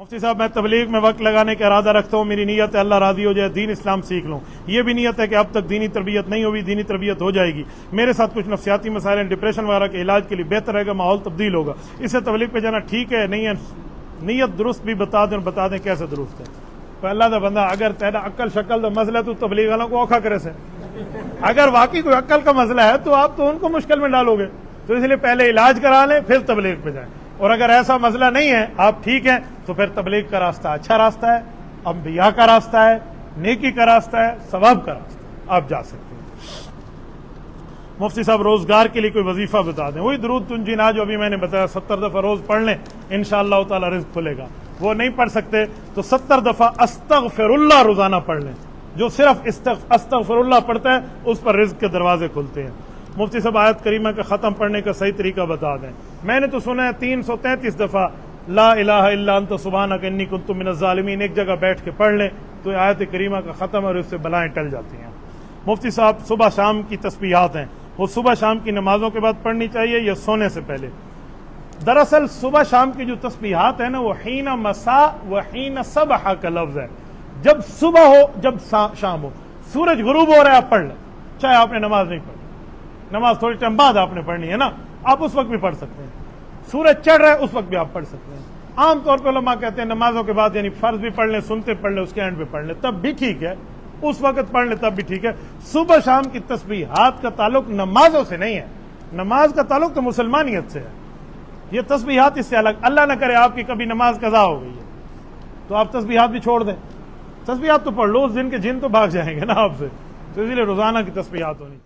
मुफ्ती साहब, मैं तबलीग में वक्त लगाने का इरादा रखता हूँ, मेरी नीयत है अल्लाह राजी हो जाए, दीन इस्लाम सीख लूँ। ये भी नीयत है कि अब तक दीनी तरबियत नहीं हुई, दीनी तरबियत हो जाएगी। मेरे साथ कुछ नफ्सियाती मसाइल हैं, डिप्रेशन वगैरह के इलाज के लिए बेहतर रहेगा, माहौल तब्दील होगा। इससे तबलीग पे जाना ठीक है नहीं है? नीयत दुरुस्त भी बता दें, बता दें कैसे दुरुस्त है। पहला तो बंदा अगर तेरा अक्ल शक्ल तो मसला तो तबलीग वालों को औखा करे से, अगर वाकई कोई अक्ल का मसला है तो आप तो उनको मुश्किल में डालोगे। तो इसलिए पहले इलाज करा लें फिर तबलीग पे जाएं। और अगर ऐसा मसला नहीं है, आप ठीक हैं, तो फिर तबलीग का रास्ता अच्छा रास्ता है, अंबिया का रास्ता है, नेकी का रास्ता है, सवाब का रास्ता है, आप जा सकते हैं। मुफ्ती साहब, रोजगार के लिए कोई वजीफा बता दें। वही दुरूद तुंजीना जो अभी मैंने बताया, 70 दफा रोज पढ़ लें, इंशाअल्लाह ताला रिज़्क़ खुलेगा। वो नहीं पढ़ सकते तो 70 दफा अस्तगफिरुल्लाह रोजाना पढ़ लें। जो सिर्फ अस्तगफिरुल्लाह पढ़ता है उस पर रिज़्क़ के दरवाजे खुलते हैं। मुफ्ती साहब, आयत करीमा का खत्म पढ़ने का सही तरीका बता दें। मैंने तो सुना है 333 दफा ला इलाहा इल्ला अंत सुब्हानक इन्नी कुन्तु मिनज़ ज़ालिमीन एक जगह बैठ के पढ़ लें तो आयत करीमा का खत्म और उससे बलाएं टल जाती हैं। मुफ्ती साहब, सुबह शाम की तस्बीहात हैं, वो सुबह शाम की नमाजों के बाद पढ़नी चाहिए या सोने से पहले? दरअसल सुबह शाम की जो तस्बीहात है ना, वो हीना मसा व हीना सबह का लफ्ज है। जब सुबह हो, जब शाम हो, सूरज गुरूब हो रहा है आप पढ़ लें, चाहे आपने नमाज नहीं पढ़ी, नमाज थोड़ी टाइम बाद आपने पढ़नी है ना, आप उस वक्त भी पढ़ सकते हैं। सूरज चढ़ रहा है उस वक्त भी आप पढ़ सकते हैं। आमतौर पर उलमा कहते हैं नमाजों के बाद, यानी फर्ज भी पढ़ लें, सुनते पढ़ लें, उसके एंड पे पढ़ लें, तब भी ठीक है, उस वक्त पढ़ लें तब भी ठीक है। सुबह शाम की तस्बीहात का ताल्लुक नमाजों से नहीं है, नमाज का ताल्लुक तो मुसलमानियत से है। ये तस्बीहात इससे अलग। अल्लाह न करे आपकी कभी नमाज कज़ा हो गई है तो आप तस्बीहात भी छोड़ दें, तस्बीहात तो पढ़ लो, उस दिन के जिन तो भाग जाएंगे ना आपसे। तो इसलिए रोजाना की तस्बीहात होनी चाहिए।